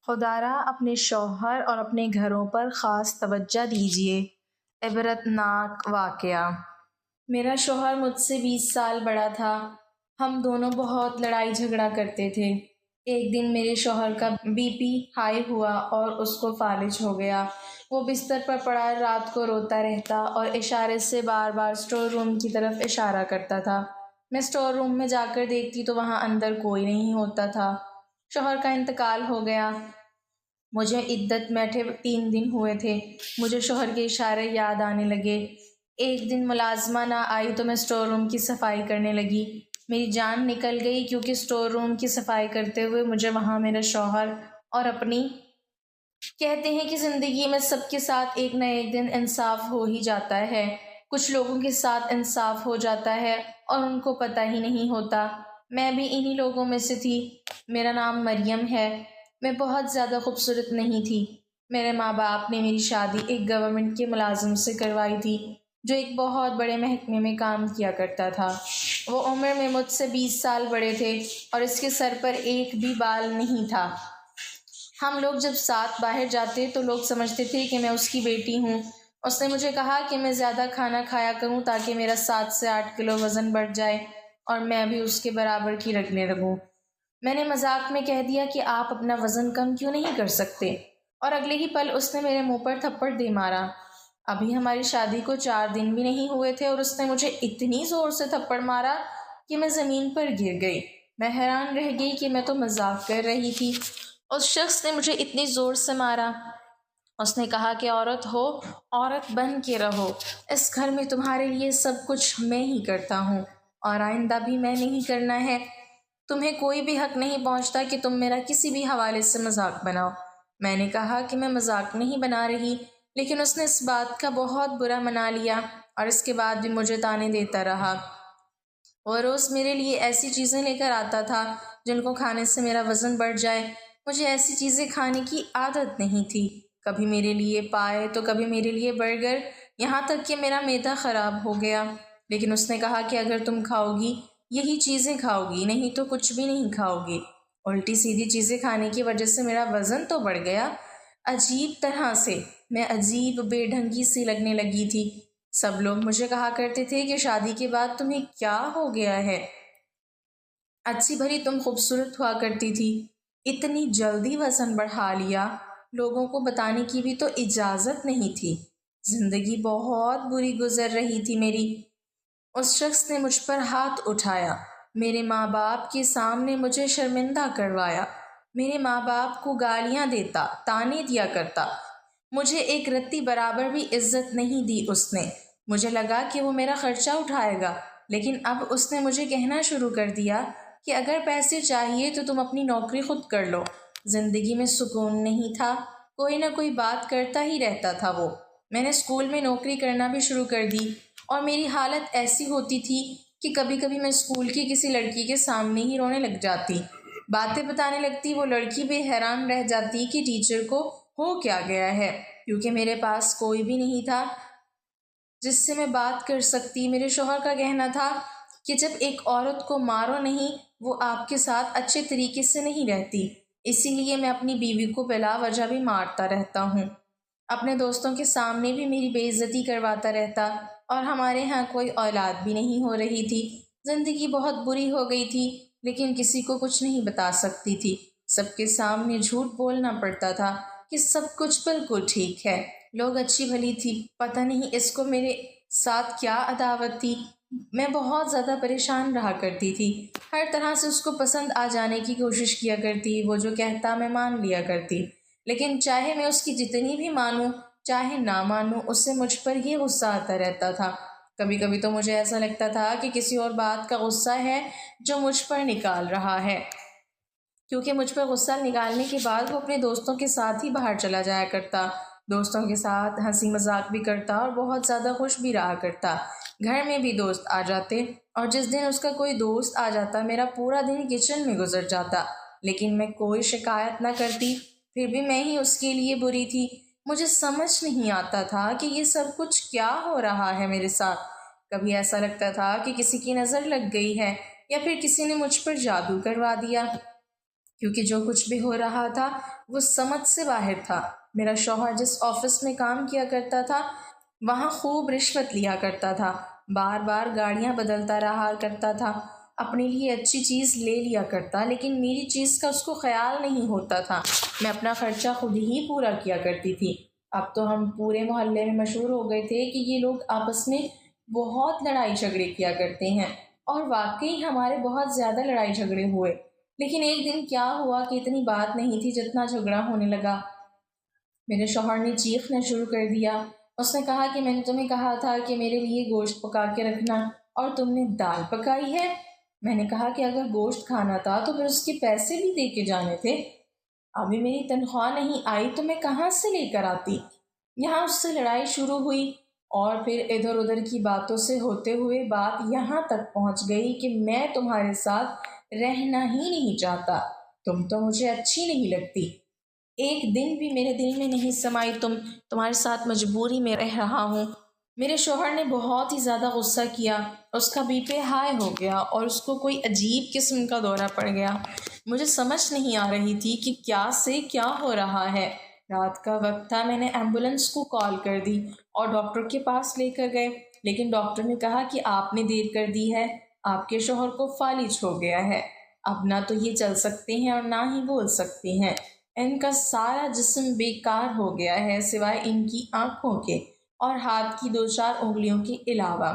خدارا اپنے شوہر اور اپنے گھروں پر خاص توجہ دیجیے۔ عبرت ناک واقعہ۔ میرا شوہر مجھ سے 20 سال بڑا تھا۔ ہم دونوں بہت لڑائی جھگڑا کرتے تھے۔ ایک دن میرے شوہر کا BP ہائی ہوا اور اس کو فالج ہو گیا۔ وہ بستر پر پڑا رات کو روتا رہتا اور اشارے سے بار بار اسٹور روم کی طرف اشارہ کرتا تھا۔ میں اسٹور روم میں جا کر دیکھتی تو وہاں اندر کوئی نہیں ہوتا تھا۔ شوہر کا انتقال ہو گیا۔ مجھے عدت بیٹھے 3 دن ہوئے تھے۔ مجھے شوہر کے اشارے یاد آنے لگے۔ ایک دن ملازمہ نہ آئی تو میں اسٹور روم کی صفائی کرنے لگی۔ میری جان نکل گئی کیونکہ اسٹور روم کی صفائی کرتے ہوئے مجھے وہاں میرا شوہر اور اپنی کہتے ہیں کہ زندگی میں سب کے ساتھ ایک نہ ایک دن انصاف ہو ہی جاتا ہے۔ کچھ لوگوں کے ساتھ انصاف ہو جاتا ہے اور ان کو پتہ ہی نہیں ہوتا۔ میں بھی انہی لوگوں میں سے تھی۔ میرا نام مریم ہے۔ میں بہت زیادہ خوبصورت نہیں تھی۔ میرے ماں باپ نے میری شادی ایک گورنمنٹ کے ملازم سے کروائی تھی جو ایک بہت بڑے محکمے میں کام کیا کرتا تھا۔ وہ عمر میں مجھ سے 20 سال بڑے تھے اور اس کے سر پر ایک بھی بال نہیں تھا۔ ہم لوگ جب ساتھ باہر جاتے تو لوگ سمجھتے تھے کہ میں اس کی بیٹی ہوں۔ اس نے مجھے کہا کہ میں زیادہ کھانا کھایا کروں تاکہ میرا 7 سے 8 کلو وزن بڑھ جائے اور میں بھی اس کے برابر کی رگنے لگوں۔ میں نے مذاق میں کہہ دیا کہ آپ اپنا وزن کم کیوں نہیں کر سکتے، اور اگلے ہی پل اس نے میرے منہ پر تھپڑ دے مارا۔ ابھی ہماری شادی کو 4 دن بھی نہیں ہوئے تھے اور اس نے مجھے اتنی زور سے تھپڑ مارا کہ میں زمین پر گر گئی۔ میں حیران رہ گئی کہ میں تو مذاق کر رہی تھی۔ اس شخص نے مجھے اتنی زور سے مارا۔ اس نے کہا کہ عورت ہو، عورت بن کے رہو۔ اس گھر میں تمہارے لیے سب کچھ میں ہی کرتا ہوں اور آئندہ بھی میں نہیں کرنا ہے۔ تمہیں کوئی بھی حق نہیں پہنچتا کہ تم میرا کسی بھی حوالے سے مذاق بناؤ۔ میں نے کہا کہ میں مذاق نہیں بنا رہی، لیکن اس نے اس بات کا بہت برا منا لیا اور اس کے بعد بھی مجھے طعنے دیتا رہا۔ وہ روز میرے لیے ایسی چیزیں لے کر آتا تھا جن کو کھانے سے میرا وزن بڑھ جائے۔ مجھے ایسی چیزیں کھانے کی عادت نہیں تھی۔ کبھی میرے لیے پائے تو کبھی میرے لیے برگر، یہاں تک کہ میرا معدہ خراب ہو گیا۔ لیکن اس نے کہا کہ اگر تم کھاؤ گی یہی چیزیں کھاؤ گی، نہیں تو کچھ بھی نہیں کھاؤ گی۔ الٹی سیدھی چیزیں کھانے کی وجہ سے میرا وزن تو بڑھ گیا، عجیب طرح سے میں عجیب بے ڈھنگی سی لگنے لگی تھی۔ سب لوگ مجھے کہا کرتے تھے کہ شادی کے بعد تمہیں کیا ہو گیا ہے، اچھی بھلی تم خوبصورت ہوا کرتی تھی، اتنی جلدی وزن بڑھا لیا۔ لوگوں کو بتانے کی بھی تو اجازت نہیں تھی۔ زندگی بہت بری گزر رہی تھی میری۔ اس شخص نے مجھ پر ہاتھ اٹھایا، میرے ماں باپ کے سامنے مجھے شرمندہ کروایا، میرے ماں باپ کو گالیاں دیتا، طعنے دیا کرتا۔ مجھے ایک رتی برابر بھی عزت نہیں دی اس نے۔ مجھے لگا کہ وہ میرا خرچہ اٹھائے گا، لیکن اب اس نے مجھے کہنا شروع کر دیا کہ اگر پیسے چاہیے تو تم اپنی نوکری خود کر لو۔ زندگی میں سکون نہیں تھا، کوئی نہ کوئی بات کرتا ہی رہتا تھا وہ۔ میں نے اسکول میں نوکری کرنا بھی شروع کر دی اور میری حالت ایسی ہوتی تھی کہ کبھی کبھی میں اسکول کی کسی لڑکی کے سامنے ہی رونے لگ جاتی۔ باتیں بتانے لگتی، وہ لڑکی بھی حیران رہ جاتی کہ ٹیچر کو ہو کیا گیا ہے، کیونکہ میرے پاس کوئی بھی نہیں تھا جس سے میں بات کر سکتی۔ میرے شوہر کا کہنا تھا کہ جب ایک عورت کو مارو نہیں، وہ آپ کے ساتھ اچھے طریقے سے نہیں رہتی، اسی لیے میں اپنی بیوی کو بلا وجہ بھی مارتا رہتا ہوں۔ اپنے دوستوں کے سامنے بھی میری بے عزتی کرواتا رہتا، اور ہمارے ہاں کوئی اولاد بھی نہیں ہو رہی تھی۔ زندگی بہت بری ہو گئی تھی، لیکن کسی کو کچھ نہیں بتا سکتی تھی۔ سب کے سامنے جھوٹ بولنا پڑتا تھا کہ سب کچھ بالکل ٹھیک ہے۔ لوگ اچھی بھلی تھی، پتہ نہیں اس کو میرے ساتھ کیا عداوت تھی۔ میں بہت زیادہ پریشان رہا کرتی تھی، ہر طرح سے اس کو پسند آ جانے کی کوشش کیا کرتی، وہ جو کہتا میں مان لیا کرتی، لیکن چاہے میں اس کی جتنی بھی مانوں چاہے نہ مانوں، اس سے مجھ پر یہ غصہ آتا رہتا تھا۔ کبھی کبھی تو مجھے ایسا لگتا تھا کہ کسی اور بات کا غصہ ہے جو مجھ پر نکال رہا ہے، کیونکہ مجھ پر غصہ نکالنے کے بعد وہ اپنے دوستوں کے ساتھ ہی باہر چلا جایا کرتا، دوستوں کے ساتھ ہنسی مذاق بھی کرتا اور بہت زیادہ خوش بھی رہا کرتا۔ گھر میں بھی دوست آ جاتے، اور جس دن اس کا کوئی دوست آ جاتا میرا پورا دن کچن میں گزر جاتا، لیکن میں کوئی شکایت نہ کرتی، پھر بھی میں ہی اس کے لیے بری تھی۔ مجھے سمجھ نہیں آتا تھا کہ یہ سب کچھ کیا ہو رہا ہے میرے ساتھ۔ کبھی ایسا لگتا تھا کہ کسی کی نظر لگ گئی ہے یا پھر کسی نے مجھ پر جادو کروا دیا۔ کیونکہ جو کچھ بھی ہو رہا تھا وہ سمجھ سے باہر تھا۔ میرا شوہر جس آفس میں کام کیا کرتا تھا وہاں خوب رشوت لیا کرتا تھا، بار بار گاڑیاں بدلتا رہا کرتا تھا، اپنے لیے اچھی چیز لے لیا کرتا، لیکن میری چیز کا اس کو خیال نہیں ہوتا تھا۔ میں اپنا خرچہ خود ہی پورا کیا کرتی تھی۔ اب تو ہم پورے محلے میں مشہور ہو گئے تھے کہ یہ لوگ آپس میں بہت لڑائی جھگڑے کیا کرتے ہیں، اور واقعی ہمارے بہت زیادہ لڑائی جھگڑے ہوئے۔ لیکن ایک دن کیا ہوا کہ اتنی بات نہیں تھی جتنا جھگڑا ہونے لگا۔ میرے شوہر نے چیخنا شروع کر دیا۔ اس نے کہا کہ میں نے تمہیں کہا تھا کہ میرے لیے گوشت پکا کے رکھنا اور تم نے دال پکائی ہے۔ میں نے کہا کہ اگر گوشت کھانا تھا تو پھر اس کے پیسے بھی دے کے جانے تھے۔ ابھی میری تنخواہ نہیں آئی تو میں کہاں سے لے کر آتی؟ یہاں اس سے لڑائی شروع ہوئی، اور پھر ادھر ادھر کی باتوں سے ہوتے ہوئے بات یہاں تک پہنچ گئی کہ میں تمہارے ساتھ رہنا ہی نہیں چاہتا، تم تو مجھے اچھی نہیں لگتی، ایک دن بھی میرے دل میں نہیں سمائی، تمہارے ساتھ مجبوری میں رہ رہا ہوں۔ میرے شوہر نے بہت ہی زیادہ غصہ کیا، اس کا بی پی ہائی ہو گیا اور اس کو کوئی عجیب قسم کا دورہ پڑ گیا۔ مجھے سمجھ نہیں آ رہی تھی کہ کیا سے کیا ہو رہا ہے۔ رات کا وقت تھا، میں نے ایمبولینس کو کال کر دی اور ڈاکٹر کے پاس لے کر گئے، لیکن ڈاکٹر نے کہا کہ آپ نے دیر کر دی ہے، آپ کے شوہر کو فالج ہو گیا ہے، اب نہ تو یہ چل سکتے ہیں اور نہ ہی بول سکتے ہیں، ان کا سارا جسم بیکار ہو گیا ہے سوائے ان کی آنکھوں کے اور ہاتھ کی 2-4 انگلیوں کے علاوہ۔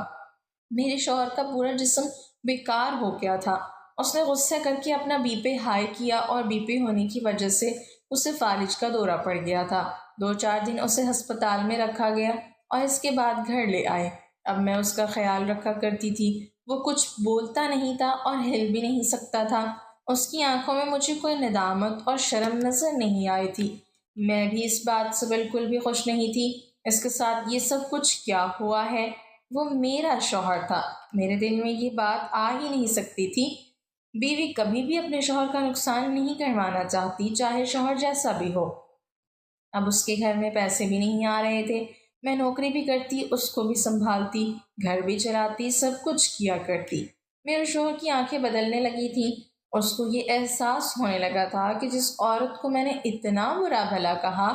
میرے شوہر کا پورا جسم بیکار ہو گیا تھا۔ اس نے غصہ کر کے اپنا بی پی ہائی کیا اور بی پی ہونے کی وجہ سے اسے فالج کا دورہ پڑ گیا تھا۔ 2-4 دن اسے ہسپتال میں رکھا گیا اور اس کے بعد گھر لے آئے۔ اب میں اس کا خیال رکھا کرتی تھی۔ وہ کچھ بولتا نہیں تھا اور ہل بھی نہیں سکتا تھا۔ اس کی آنکھوں میں مجھے کوئی ندامت اور شرم نظر نہیں آئی تھی۔ میں بھی اس بات سے بالکل بھی خوش نہیں تھی۔ اس کے ساتھ یہ سب کچھ کیا ہوا ہے؟ وہ میرا شوہر تھا، میرے دل میں یہ بات آ ہی نہیں سکتی تھی۔ بیوی کبھی بھی اپنے شوہر کا نقصان نہیں کروانا چاہتی، چاہے شوہر جیسا بھی ہو۔ اب اس کے گھر میں پیسے بھی نہیں آ رہے تھے، میں نوکری بھی کرتی، اس کو بھی سنبھالتی، گھر بھی چلاتی، سب کچھ کیا کرتی۔ میرے شوہر کی آنکھیں بدلنے لگی تھیں۔ اس کو یہ احساس ہونے لگا تھا کہ جس عورت کو میں نے اتنا برا بھلا کہا،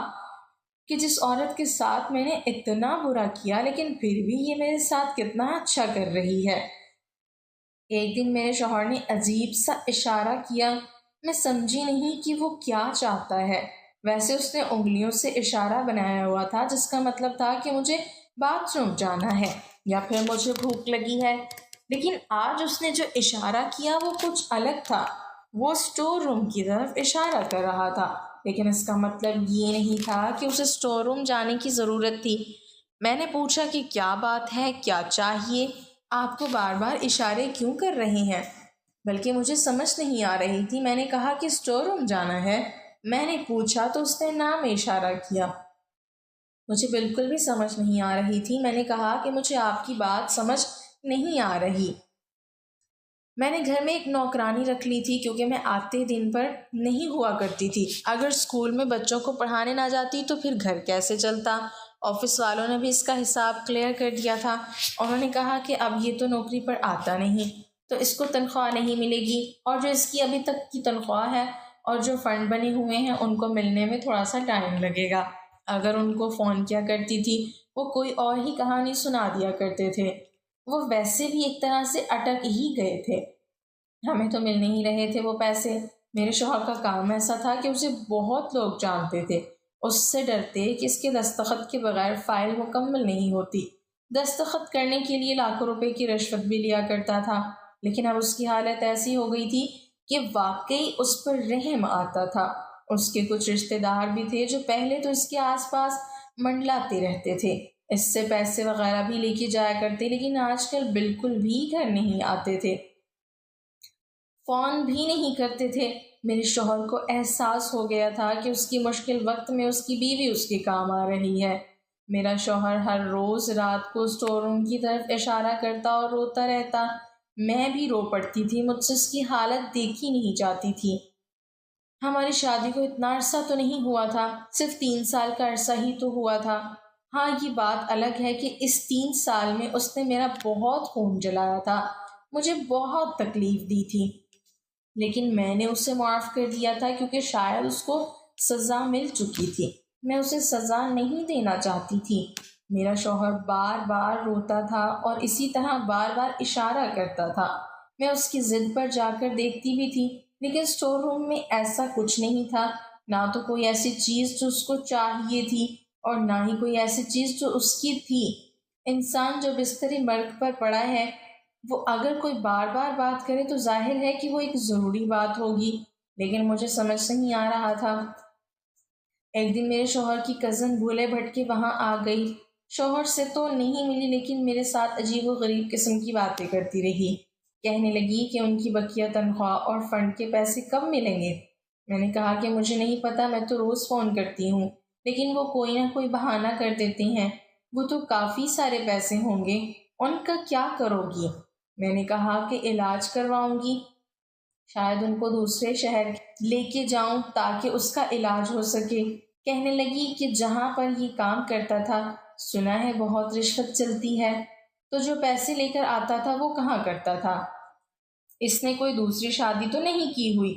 کہ جس عورت کے ساتھ میں نے اتنا برا کیا، لیکن پھر بھی یہ میرے ساتھ کتنا اچھا کر رہی ہے۔ ایک دن میرے شوہر نے عجیب سا اشارہ کیا، میں سمجھی نہیں کہ وہ کیا چاہتا ہے۔ ویسے اس نے انگلیوں سے اشارہ بنایا ہوا تھا جس کا مطلب تھا کہ مجھے باتھ روم جانا ہے یا پھر مجھے بھوک لگی ہے، لیکن آج اس نے جو اشارہ کیا وہ کچھ الگ تھا۔ وہ اسٹور روم کی طرف اشارہ کر رہا تھا، لیکن اس کا مطلب یہ نہیں تھا کہ اسے اسٹور روم جانے کی ضرورت تھی۔ میں نے پوچھا کہ کیا بات ہے، کیا چاہیے، آپ کو بار بار اشارے کیوں کر رہے ہیں؟ بلکہ مجھے سمجھ نہیں آ رہی تھی۔ میں نے کہا کہ اسٹور روم جانا ہے۔ میں نے پوچھا تو اس نے نام اشارہ کیا۔ مجھے بالکل بھی سمجھ نہیں آ رہی تھی۔ میں نے کہا کہ مجھے آپ کی بات سمجھ نہیں آ رہی۔ میں نے گھر میں ایک نوکرانی رکھ لی تھی کیونکہ میں آتے دن پر نہیں ہوا کرتی تھی۔ اگر اسکول میں بچوں کو پڑھانے نہ جاتی تو پھر گھر کیسے چلتا؟ آفس والوں نے بھی اس کا حساب کلیئر کر دیا تھا۔ انہوں نے کہا کہ اب یہ تو نوکری پر آتا نہیں تو اس کو تنخواہ نہیں ملے گی، اور جو اس کی ابھی تک کی تنخواہ ہے اور جو فنڈ بنے ہوئے ہیں ان کو ملنے میں تھوڑا سا ٹائم لگے گا۔ اگر ان کو فون کیا کرتی تھی وہ کوئی اور ہی کہانی سنا دیا کرتے تھے۔ وہ ویسے بھی ایک طرح سے اٹک ہی گئے تھے، ہمیں تو مل نہیں رہے تھے وہ پیسے۔ میرے شوہر کا کام ایسا تھا کہ اسے بہت لوگ جانتے تھے، اس سے ڈرتے کہ اس کے دستخط کے بغیر فائل مکمل نہیں ہوتی۔ دستخط کرنے کے لیے لاکھوں روپے کی رشوت بھی لیا کرتا تھا، لیکن اب اس کی حالت ایسی ہو گئی تھی کہ واقعی اس پر رحم آتا تھا۔ اس کے کچھ رشتہ دار بھی تھے جو پہلے تو اس کے آس پاس منڈلاتے رہتے تھے، اس سے پیسے وغیرہ بھی لے کے جایا کرتے، لیکن آج کل بالکل بھی گھر نہیں آتے تھے، فون بھی نہیں کرتے تھے۔ میرے شوہر کو احساس ہو گیا تھا کہ اس کی مشکل وقت میں اس کی بیوی اس کے کام آ رہی ہے۔ میرا شوہر ہر روز رات کو اسٹور روم کی طرف اشارہ کرتا اور روتا رہتا۔ میں بھی رو پڑتی تھی، مجھ سے اس کی حالت دیکھی نہیں جاتی تھی۔ ہماری شادی کو اتنا عرصہ تو نہیں ہوا تھا، صرف 3 سال کا عرصہ ہی تو ہوا تھا۔ ہاں یہ بات الگ ہے کہ اس 3 سال میں اس نے میرا بہت خون جلایا تھا، مجھے بہت تکلیف دی تھی۔ لیکن میں نے اسے معاف کر دیا تھا کیونکہ شاید اس کو سزا مل چکی تھی۔ میں اسے سزا نہیں دینا چاہتی تھی۔ میرا شوہر بار بار روتا تھا اور اسی طرح بار بار اشارہ کرتا تھا۔ میں اس کی ضد پر جا کر دیکھتی بھی تھی، لیکن اسٹور روم میں ایسا کچھ نہیں تھا، نہ تو کوئی ایسی چیز جو اس کو چاہیے تھی اور نہ ہی کوئی ایسی چیز جو اس کی تھی۔ انسان جو بستر مرگ پر پڑا ہے، وہ اگر کوئی بار بار بات کرے تو ظاہر ہے کہ وہ ایک ضروری بات ہوگی، لیکن مجھے سمجھ نہیں آ رہا تھا۔ ایک دن میرے شوہر کی کزن بھولے بھٹکے وہاں آ گئی۔ شوہر سے تو نہیں ملی، لیکن میرے ساتھ عجیب و غریب قسم کی باتیں کرتی رہی۔ کہنے لگی کہ ان کی بقیہ تنخواہ اور فنڈ کے پیسے کب ملیں گے۔ میں نے کہا کہ مجھے نہیں پتا، میں تو روز فون کرتی ہوں، لیکن وہ کوئی نہ کوئی بہانہ کر دیتے ہیں۔ وہ تو کافی سارے پیسے ہوں گے، ان کا کیا کرو گی؟ میں نے کہا کہ علاج کرواؤں گی، شاید ان کو دوسرے شہر لے کے جاؤں تاکہ اس کا علاج ہو سکے۔ کہنے لگی کہ جہاں پر یہ کام کرتا تھا سنا ہے بہت رشوت چلتی ہے، تو جو پیسے لے کر آتا تھا وہ کہاں کرتا تھا؟ اس نے کوئی دوسری شادی تو نہیں کی ہوئی؟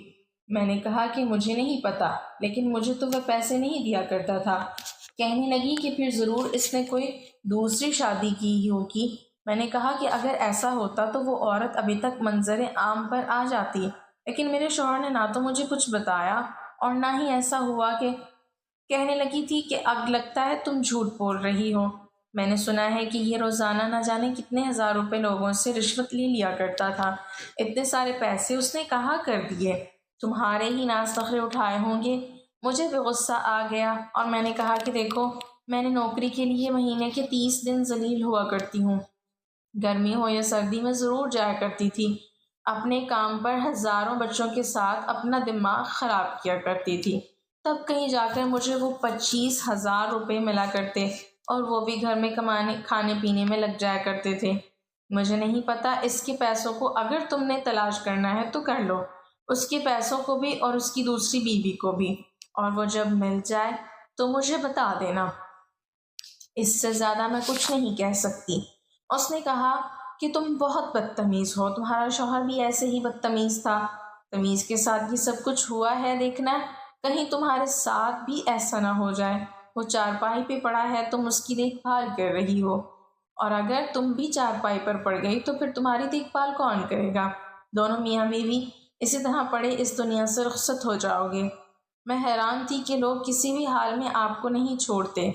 میں نے کہا کہ مجھے نہیں پتا، لیکن مجھے تو وہ پیسے نہیں دیا کرتا تھا۔ کہنے لگی کہ پھر ضرور اس نے کوئی دوسری شادی کی ہوگی۔ میں نے کہا کہ اگر ایسا ہوتا تو وہ عورت ابھی تک منظر عام پر آ جاتی، لیکن میرے شوہر نے نہ تو مجھے کچھ بتایا اور نہ ہی ایسا ہوا کہ… کہنے لگی تھی کہ اب لگتا ہے تم جھوٹ بول رہی ہو، میں نے سنا ہے کہ یہ روزانہ نہ جانے کتنے ہزار روپے لوگوں سے رشوت لے لیا کرتا تھا۔ اتنے سارے پیسے اس نے کہاں کر دیے؟ تمہارے ہی ناز نخرے اٹھائے ہوں گے۔ مجھے بھی غصہ آ گیا اور میں نے کہا کہ دیکھو، میں نے نوکری کے لیے مہینے کے 30 دن ذلیل ہوا کرتی ہوں، گرمی ہو یا سردی میں ضرور جایا کرتی تھی۔ اپنے کام پر ہزاروں بچوں کے ساتھ اپنا دماغ خراب کیا کرتی تھی، تب کہیں جا کر مجھے وہ 25,000 روپے ملا کرتے، اور وہ بھی گھر میں کھانے پینے میں لگ جایا کرتے تھے۔ مجھے نہیں پتا، اس کے پیسوں کو اگر تم نے تلاش کرنا ہے تو کر لو، اس کے پیسوں کو بھی اور اس کی دوسری بیوی کو بھی، اور وہ جب مل جائے تو مجھے بتا دینا۔ اس سے زیادہ میں کچھ نہیں کہہ سکتی۔ اس نے کہا کہ تم بہت بدتمیز ہو، تمہارا شوہر بھی ایسے ہی بدتمیز تھا، تمیز کے ساتھ یہ سب کچھ ہوا ہے، دیکھنا کہیں تمہارے ساتھ بھی ایسا نہ ہو جائے۔ وہ چارپائی پہ پڑا ہے، تم اس کی دیکھ بھال کر رہی ہو، اور اگر تم بھی چارپائی پر پڑ گئی تو پھر تمہاری دیکھ بھال کون کرے گا؟ دونوں میاں بیوی اسی طرح پڑے اس دنیا سے رخصت ہو جاؤ گے۔ میں حیران تھی کہ لوگ کسی بھی حال میں آپ کو نہیں چھوڑتے۔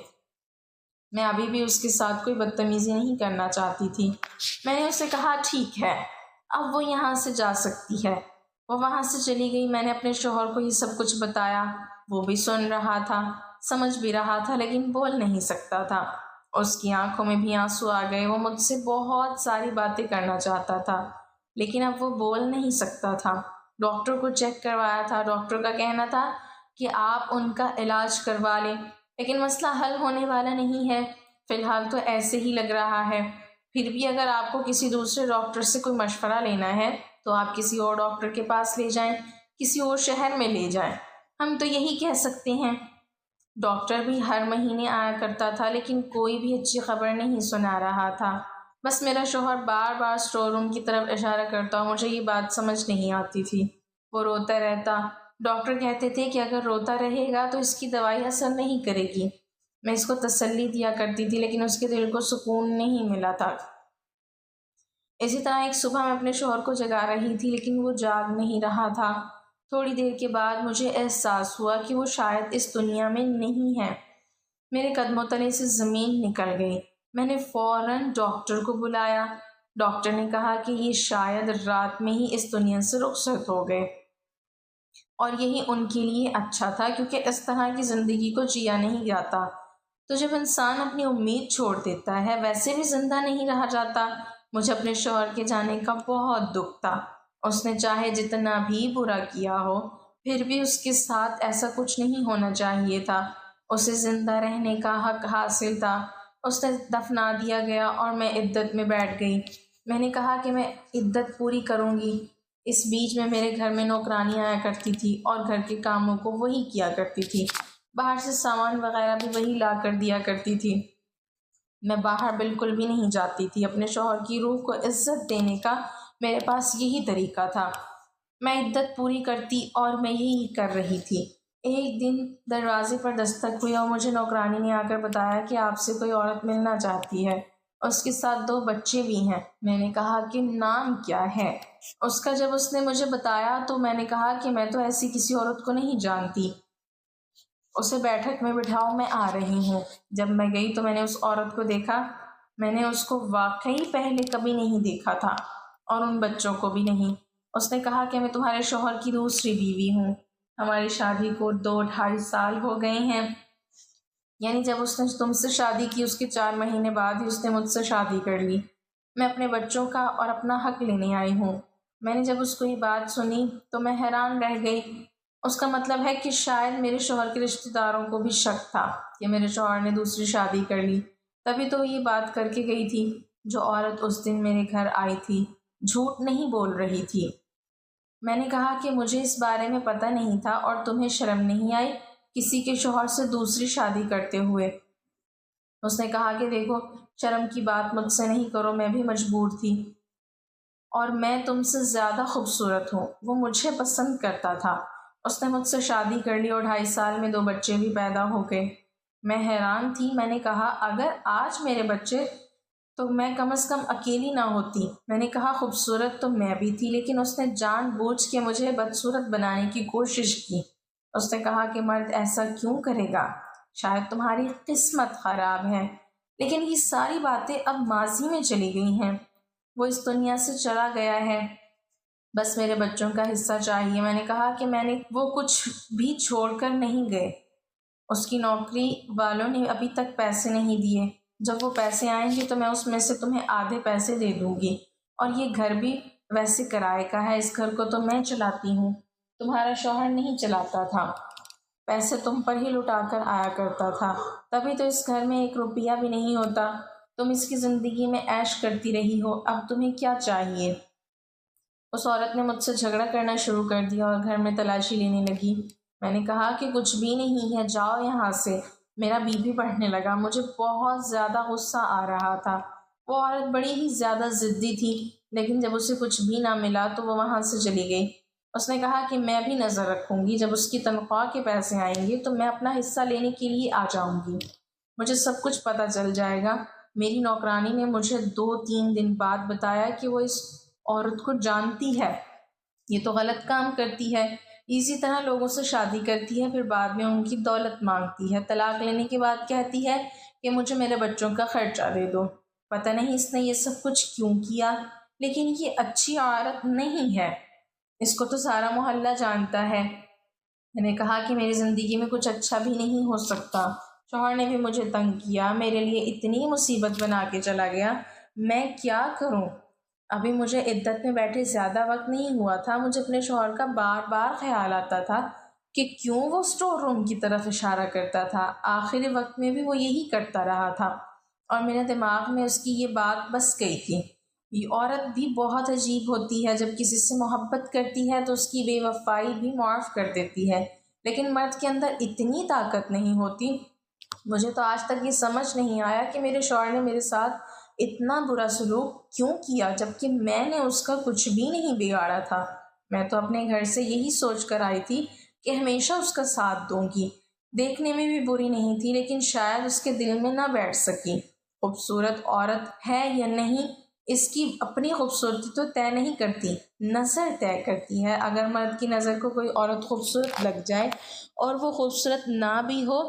میں ابھی بھی اس کے ساتھ کوئی بدتمیزی نہیں کرنا چاہتی تھی۔ میں نے اسے کہا ٹھیک ہے، اب وہ یہاں سے جا سکتی ہے۔ وہ وہاں سے چلی گئی۔ میں نے اپنے شوہر کو یہ سب کچھ بتایا، وہ بھی سن رہا تھا، سمجھ بھی رہا تھا، لیکن بول نہیں سکتا تھا۔ اس کی آنکھوں میں بھی آنسو آ گئے۔ وہ مجھ سے بہت ساری باتیں کرنا چاہتا تھا، لیکن اب وہ بول نہیں سکتا تھا۔ ڈاکٹر کو چیک کروایا تھا، ڈاکٹر کا کہنا تھا کہ آپ ان کا علاج کروا لیں، لیکن مسئلہ حل ہونے والا نہیں ہے، فی الحال تو ایسے ہی لگ رہا ہے۔ پھر بھی اگر آپ کو کسی دوسرے ڈاکٹر سے کوئی مشورہ لینا ہے تو آپ کسی اور ڈاکٹر کے پاس لے جائیں، کسی اور شہر میں لے جائیں، ہم تو یہی کہہ سکتے ہیں۔ ڈاکٹر بھی ہر مہینے آیا کرتا تھا، لیکن کوئی بھی اچھی خبر نہیں سنا رہا تھا۔ بس میرا شوہر بار بار اسٹور روم کی طرف اشارہ کرتا، مجھے یہ بات سمجھ نہیں آتی تھی۔ وہ روتا رہتا۔ ڈاکٹر کہتے تھے کہ اگر روتا رہے گا تو اس کی دوائی اثر نہیں کرے گی۔ میں اس کو تسلی دیا کرتی تھی، لیکن اس کے دل کو سکون نہیں ملا تھا۔ اسی طرح ایک صبح میں اپنے شوہر کو جگا رہی تھی، لیکن وہ جاگ نہیں رہا تھا۔ تھوڑی دیر کے بعد مجھے احساس ہوا کہ وہ شاید اس دنیا میں نہیں ہے۔ میرے قدموں تلے سے زمین نکل گئی۔ میں نے فوراً ڈاکٹر کو بلایا۔ ڈاکٹر نے کہا کہ یہ شاید رات میں ہی اس دنیا سے رخصت ہو گئے، اور یہی ان کے لیے اچھا تھا، کیونکہ اس طرح کی زندگی کو جیا نہیں جاتا۔ تو جب انسان اپنی امید چھوڑ دیتا ہے، ویسے بھی زندہ نہیں رہا جاتا۔ مجھے اپنے شوہر کے جانے کا بہت دکھ تھا۔ اس نے چاہے جتنا بھی برا کیا ہو، پھر بھی اس کے ساتھ ایسا کچھ نہیں ہونا چاہیے تھا۔ اسے زندہ رہنے کا حق حاصل تھا۔ اس نے دفنا دیا گیا اور میں عدت میں بیٹھ گئی۔ میں نے کہا کہ میں عدت پوری کروں گی۔ اس بیچ میں میرے گھر میں نوکرانی آیا کرتی تھی اور گھر کے کاموں کو وہی کیا کرتی تھی، باہر سے سامان وغیرہ بھی وہی لا کر دیا کرتی تھی۔ میں باہر بالکل بھی نہیں جاتی تھی۔ اپنے شوہر کی روح کو عزت دینے کا میرے پاس یہی طریقہ تھا۔ میں عدت پوری کرتی اور میں یہی کر رہی تھی۔ ایک دن دروازے پر دستک ہوئی اور مجھے نوکرانی نے آ کر بتایا کہ آپ سے کوئی عورت ملنا چاہتی ہے، اس کے ساتھ 2 بچے بھی ہیں۔ میں نے کہا کہ نام کیا ہے اس کا؟ جب اس نے مجھے بتایا تو میں نے کہا کہ میں تو ایسی کسی عورت کو نہیں جانتی، اسے بیٹھک میں بٹھاؤ، میں آ رہی ہوں۔ جب میں گئی تو میں نے اس عورت کو دیکھا۔ میں نے اس کو واقعی پہلے کبھی نہیں دیکھا تھا، اور ان بچوں کو بھی نہیں۔ اس نے کہا کہ میں تمہارے شوہر کی دوسری بیوی ہوں، ہماری شادی کو 2-2.5 سال ہو گئے ہیں، یعنی جب اس نے تم سے شادی کی اس کے 4 مہینے بعد ہی اس نے مجھ سے شادی کر لی۔ میں اپنے بچوں کا اور اپنا حق لینے آئی ہوں۔ میں نے جب اس کو یہ بات سنی تو میں حیران رہ گئی۔ اس کا مطلب ہے کہ شاید میرے شوہر کے رشتہ داروں کو بھی شک تھا کہ میرے شوہر نے دوسری شادی کر لی، تبھی تو وہ یہ بات کر کے گئی تھی۔ جو عورت اس دن میرے گھر آئی تھی جھوٹ نہیں بول رہی تھی۔ میں نے کہا کہ مجھے اس بارے میں پتہ نہیں تھا، اور تمہیں شرم نہیں آئی کسی کے شوہر سے دوسری شادی کرتے ہوئے؟ اس نے کہا کہ دیکھو، شرم کی بات مجھ سے نہیں کرو، میں بھی مجبور تھی، اور میں تم سے زیادہ خوبصورت ہوں۔ وہ مجھے پسند کرتا تھا، اس نے مجھ سے شادی کر لی اور 2.5 سال میں 2 بچے بھی پیدا ہو گئے۔ میں حیران تھی۔ میں نے کہا اگر آج میرے بچے تو میں کم از کم اکیلی نہ ہوتی۔ میں نے کہا خوبصورت تو میں بھی تھی، لیکن اس نے جان بوجھ کے مجھے بدصورت بنانے کی کوشش کی۔ اس نے کہا کہ مرد ایسا کیوں کرے گا؟ شاید تمہاری قسمت خراب ہے۔ لیکن یہ ساری باتیں اب ماضی میں چلی گئی ہیں، وہ اس دنیا سے چلا گیا ہے، بس میرے بچوں کا حصہ چاہیے۔ میں نے کہا کہ وہ کچھ بھی چھوڑ کر نہیں گئے، اس کی نوکری والوں نے ابھی تک پیسے نہیں دیے۔ جب وہ پیسے آئیں گے تو میں اس میں سے تمہیں آدھے پیسے دے دوں گی، اور یہ گھر بھی ویسے کرائے کا ہے، اس گھر کو تو میں چلاتی ہوں، تمہارا شوہر نہیں چلاتا تھا، پیسے تم پر ہی لٹا کر آیا کرتا تھا، تبھی تو اس گھر میں 1 روپیہ بھی نہیں ہوتا۔ تم اس کی زندگی میں عیش کرتی رہی ہو، اب تمہیں کیا چاہیے؟ اس عورت نے مجھ سے جھگڑا کرنا شروع کر دیا اور گھر میں تلاشی لینے لگی۔ میں نے کہا کہ کچھ بھی نہیں ہے، جاؤ یہاں سے۔ میرا بی پی بڑھنے لگا، مجھے بہت زیادہ غصہ آ رہا تھا۔ وہ عورت بڑی ہی زیادہ ضدی تھی، لیکن جب اسے کچھ بھی نہ ملا تو وہ وہاں سے چلی گئی۔ اس نے کہا کہ میں بھی نظر رکھوں گی، جب اس کی تنخواہ کے پیسے آئیں گے تو میں اپنا حصہ لینے کے لیے آ جاؤں گی، مجھے سب کچھ پتہ چل جائے گا۔ میری نوکرانی نے مجھے 2-3 دن بعد بتایا کہ وہ اس عورت کو جانتی ہے، یہ تو غلط کام کرتی ہے، اسی طرح لوگوں سے شادی کرتی ہے، پھر بعد میں ان کی دولت مانگتی ہے، طلاق لینے کے بعد کہتی ہے کہ مجھے میرے بچوں کا خرچہ دے دو۔ پتہ نہیں اس نے یہ سب کچھ کیوں کیا، لیکن یہ اچھی عورت نہیں ہے، اس کو تو سارا محلہ جانتا ہے۔ میں نے کہا کہ میری زندگی میں کچھ اچھا بھی نہیں ہو سکتا، شوہر نے بھی مجھے تنگ کیا، میرے لیے اتنی مصیبت بنا کے چلا گیا، میں کیا کروں؟ ابھی مجھے عدت میں بیٹھے زیادہ وقت نہیں ہوا تھا، مجھے اپنے شوہر کا بار بار خیال آتا تھا کہ کیوں وہ اسٹور روم کی طرف اشارہ کرتا تھا، آخری وقت میں بھی وہ یہی کرتا رہا تھا، اور میرے دماغ میں اس کی یہ بات بس گئی تھی۔ یہ عورت بھی بہت عجیب ہوتی ہے، جب کسی سے محبت کرتی ہے تو اس کی بے وفائی بھی معاف کر دیتی ہے، لیکن مرد کے اندر اتنی طاقت نہیں ہوتی۔ مجھے تو آج تک یہ سمجھ نہیں آیا کہ میرے شوہر نے میرے ساتھ اتنا برا سلوک کیوں کیا، جبکہ میں نے اس کا کچھ بھی نہیں بگاڑا تھا۔ میں تو اپنے گھر سے یہی سوچ کر آئی تھی کہ ہمیشہ اس کا ساتھ دوں گی، دیکھنے میں بھی بری نہیں تھی، لیکن شاید اس کے دل میں نہ بیٹھ سکی۔ خوبصورت عورت ہے یا نہیں، اس کی اپنی خوبصورتی تو طے نہیں کرتی، نظر طے کرتی ہے۔ اگر مرد کی نظر کو کوئی عورت خوبصورت لگ جائے اور وہ خوبصورت نہ بھی ہو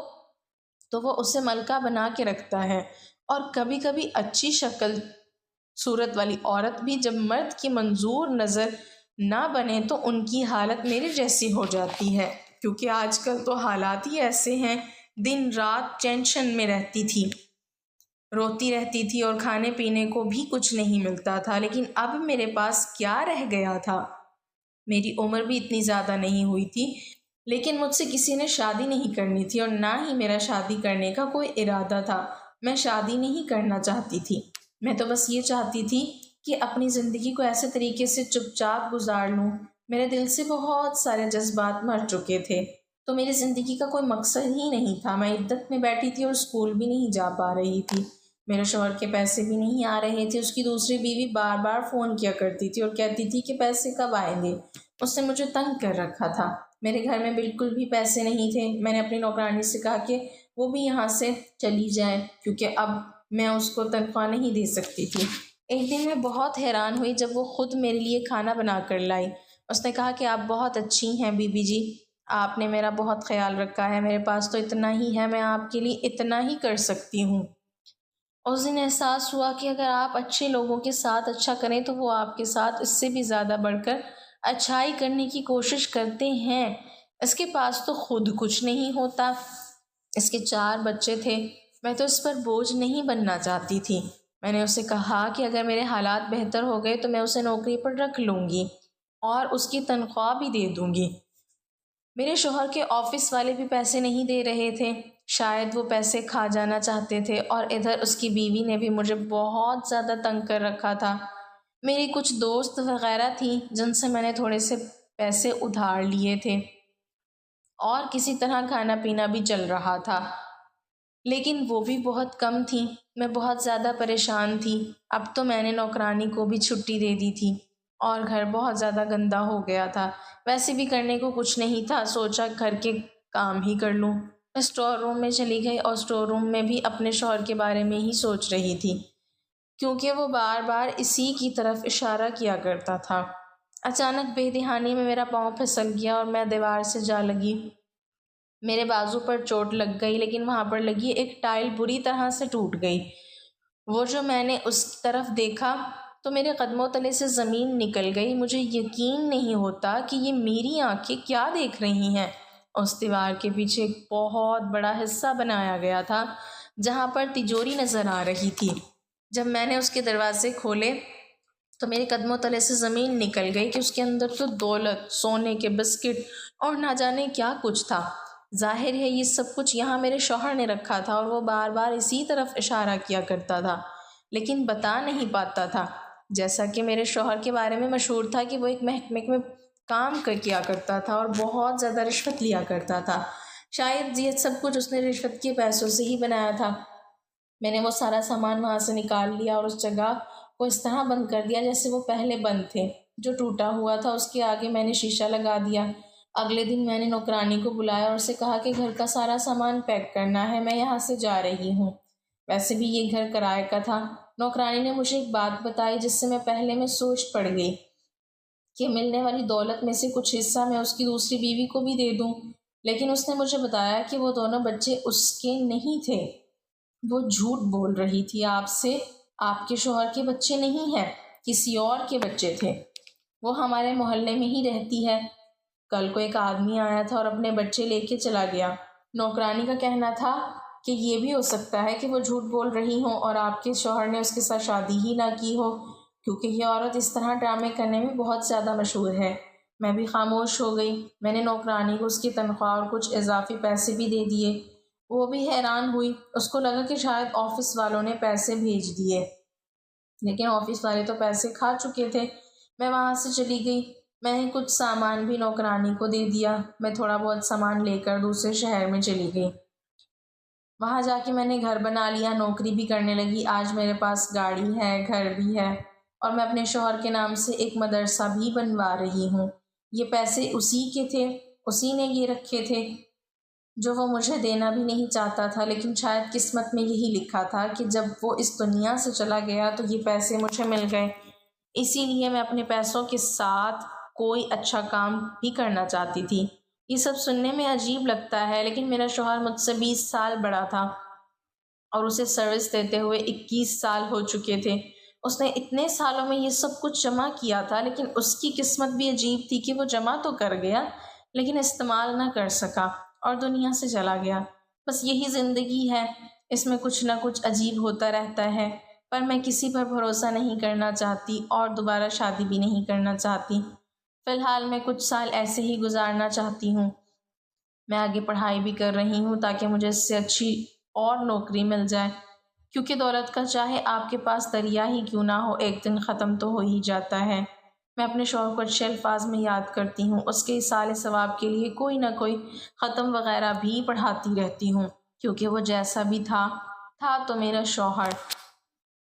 تو وہ اسے ملکہ بنا کے رکھتا ہے، اور کبھی کبھی اچھی شکل صورت والی عورت بھی جب مرد کی منظور نظر نہ بنے تو ان کی حالت میرے جیسی ہو جاتی ہے، کیونکہ آج کل تو حالات ہی ایسے ہیں۔ دن رات ٹینشن میں رہتی تھی، روتی رہتی تھی، اور کھانے پینے کو بھی کچھ نہیں ملتا تھا، لیکن اب میرے پاس کیا رہ گیا تھا؟ میری عمر بھی اتنی زیادہ نہیں ہوئی تھی، لیکن مجھ سے کسی نے شادی نہیں کرنی تھی، اور نہ ہی میرا شادی کرنے کا کوئی ارادہ تھا۔ میں شادی نہیں کرنا چاہتی تھی، میں تو بس یہ چاہتی تھی کہ اپنی زندگی کو ایسے طریقے سے چپ چاپ گزار لوں۔ میرے دل سے بہت سارے جذبات مر چکے تھے، تو میری زندگی کا کوئی مقصد ہی نہیں تھا۔ میں عدت میں بیٹھی تھی اور اسکول بھی نہیں جا پا رہی تھی، میرے شوہر کے پیسے بھی نہیں آ رہے تھے، اس کی دوسری بیوی بار بار فون کیا کرتی تھی اور کہتی تھی کہ پیسے کب آئیں گے، اس نے مجھے تنگ کر رکھا تھا۔ میرے گھر میں بالکل بھی پیسے نہیں تھے۔ میں نے اپنی نوکرانی سے کہا کہ وہ بھی یہاں سے چلی جائے کیونکہ اب میں اس کو تنخواہ نہیں دے سکتی تھی۔ ایک دن میں بہت حیران ہوئی جب وہ خود میرے لیے کھانا بنا کر لائی۔ اس نے کہا کہ آپ بہت اچھی ہیں بی بی جی، آپ نے میرا بہت خیال رکھا ہے، میرے پاس تو اتنا ہی ہے، میں آپ کے لیے اتنا ہی کر سکتی ہوں۔ اس دن احساس ہوا کہ اگر آپ اچھے لوگوں کے ساتھ اچھا کریں تو وہ آپ کے ساتھ اس سے بھی زیادہ بڑھ کر اچھائی کرنے کی کوشش کرتے ہیں۔ اس کے پاس تو خود کچھ نہیں ہوتا، اس کے 4 بچے تھے، میں تو اس پر بوجھ نہیں بننا چاہتی تھی۔ میں نے اسے کہا کہ اگر میرے حالات بہتر ہو گئے تو میں اسے نوکری پر رکھ لوں گی اور اس کی تنخواہ بھی دے دوں گی۔ میرے شوہر کے آفس والے بھی پیسے نہیں دے رہے تھے، شاید وہ پیسے کھا جانا چاہتے تھے، اور ادھر اس کی بیوی نے بھی مجھے بہت زیادہ تنگ کر رکھا تھا۔ میری کچھ دوست وغیرہ تھیں جن سے میں نے تھوڑے سے پیسے ادھار لیے تھے اور کسی طرح کھانا پینا بھی چل رہا تھا، لیکن وہ بھی بہت کم تھیں۔ میں بہت زیادہ پریشان تھی۔ اب تو میں نے نوکرانی کو بھی چھٹی دے دی تھی اور گھر بہت زیادہ گندا ہو گیا تھا۔ ویسے بھی کرنے کو کچھ نہیں تھا، سوچا گھر کے کام ہی کر لوں۔ میں اسٹور روم میں چلی گئی اور اسٹور روم میں بھی اپنے شوہر کے بارے میں ہی سوچ رہی تھی، کیونکہ وہ بار بار اسی کی طرف اشارہ کیا کرتا تھا۔ اچانک بے دھیانی میں میرا پاؤں پھسل گیا اور میں دیوار سے جا لگی۔ میرے بازو پر چوٹ لگ گئی، لیکن وہاں پر لگی ایک ٹائل بری طرح سے ٹوٹ گئی۔ وہ جو میں نے اس طرف دیکھا تو میرے قدموں تلے سے زمین نکل گئی۔ مجھے یقین نہیں ہوتا کہ یہ میری آنکھیں کیا دیکھ رہی ہیں۔ اس دیوار کے پیچھے ایک بہت بڑا حصہ بنایا گیا تھا جہاں پر تجوری نظر آ رہی تھی۔ جب میں نے اس کے دروازے کھولے تو میرے قدموں تلے سے زمین نکل گئی کہ اس کے اندر تو دولت، سونے کے بسکٹ اور نہ جانے کیا کچھ تھا۔ ظاہر ہے یہ سب کچھ یہاں میرے شوہر نے رکھا تھا اور وہ بار بار اسی طرف اشارہ کیا کرتا تھا، لیکن بتا نہیں پاتا تھا۔ جیسا کہ میرے شوہر کے بارے میں مشہور تھا کہ وہ ایک محکمے میں کام کیا کرتا تھا اور بہت زیادہ رشوت لیا کرتا تھا۔ شاید یہ سب کچھ اس نے رشوت کے پیسوں سے ہی بنایا تھا۔ میں نے وہ سارا سامان وہاں سے نکال لیا اور اس جگہ کو اس طرح بند کر دیا جیسے وہ پہلے بند تھے۔ جو ٹوٹا ہوا تھا اس کے آگے میں نے شیشہ لگا دیا۔ اگلے دن میں نے نوکرانی کو بلایا اور اسے کہا کہ گھر کا سارا سامان پیک کرنا ہے، میں یہاں سے جا رہی ہوں۔ ویسے بھی یہ گھر کرائے کا تھا۔ نوکرانی نے مجھے ایک بات بتائی جس سے میں پہلے میں سوچ پڑ گئی کہ ملنے والی دولت میں سے کچھ حصہ میں اس کی دوسری بیوی کو بھی دے دوں، لیکن اس نے مجھے بتایا کہ وہ دونوں بچے اس کے نہیں تھے۔ وہ جھوٹ بول رہی تھی آپ سے، آپ کے شوہر کے بچے نہیں ہیں، کسی اور کے بچے تھے۔ وہ ہمارے محلے میں ہی رہتی ہے۔ کل کو ایک آدمی آیا تھا اور اپنے بچے لے کے چلا گیا۔ نوکرانی کا کہنا تھا کہ یہ بھی ہو سکتا ہے کہ وہ جھوٹ بول رہی ہوں اور آپ کے شوہر نے اس کے ساتھ شادی ہی نہ کی ہو، کیونکہ یہ عورت اس طرح ڈرامے کرنے میں بہت زیادہ مشہور ہے۔ میں بھی خاموش ہو گئی۔ میں نے نوکرانی کو اس کی تنخواہ اور کچھ اضافی پیسے بھی دے دیے۔ وہ بھی حیران ہوئی، اس کو لگا کہ شاید آفس والوں نے پیسے بھیج دیے، لیکن آفس والے تو پیسے کھا چکے تھے۔ میں وہاں سے چلی گئی۔ میں نے کچھ سامان بھی نوکرانی کو دے دیا۔ میں تھوڑا بہت سامان لے کر دوسرے شہر میں چلی گئی۔ وہاں جا کے میں نے گھر بنا لیا، نوکری بھی کرنے لگی۔ آج میرے پاس گاڑی ہے، گھر بھی ہے، اور میں اپنے شوہر کے نام سے ایک مدرسہ بھی بنوا رہی ہوں۔ یہ پیسے اسی کے تھے، اسی نے یہ رکھے تھے جو وہ مجھے دینا بھی نہیں چاہتا تھا، لیکن شاید قسمت میں یہی لکھا تھا کہ جب وہ اس دنیا سے چلا گیا تو یہ پیسے مجھے مل گئے۔ اسی لیے میں اپنے پیسوں کے ساتھ کوئی اچھا کام بھی کرنا چاہتی تھی۔ یہ سب سننے میں عجیب لگتا ہے، لیکن میرا شوہر مجھ سے 20 سال بڑا تھا اور اسے سروس دیتے ہوئے 21 سال ہو چکے تھے۔ اس نے اتنے سالوں میں یہ سب کچھ جمع کیا تھا، لیکن اس کی قسمت بھی عجیب تھی کہ وہ جمع تو کر گیا لیکن استعمال نہ کر سکا اور دنیا سے چلا گیا۔ بس یہی زندگی ہے، اس میں کچھ نہ کچھ عجیب ہوتا رہتا ہے، پر میں کسی پر بھروسہ نہیں کرنا چاہتی اور دوبارہ شادی بھی نہیں کرنا چاہتی۔ فی الحال میں کچھ سال ایسے ہی گزارنا چاہتی ہوں۔ میں آگے پڑھائی بھی کر رہی ہوں تاکہ مجھے اس سے اچھی اور نوکری مل جائے، کیونکہ دولت کا چاہے آپ کے پاس دریا ہی کیوں نہ ہو، ایک دن ختم تو ہو ہی جاتا ہے۔ میں اپنے شوہر کو اچھے الفاظ میں یاد کرتی ہوں، اس کے ایصال ثواب کے لیے کوئی نہ کوئی ختم وغیرہ بھی پڑھاتی رہتی ہوں، کیونکہ وہ جیسا بھی تھا تو میرا شوہر۔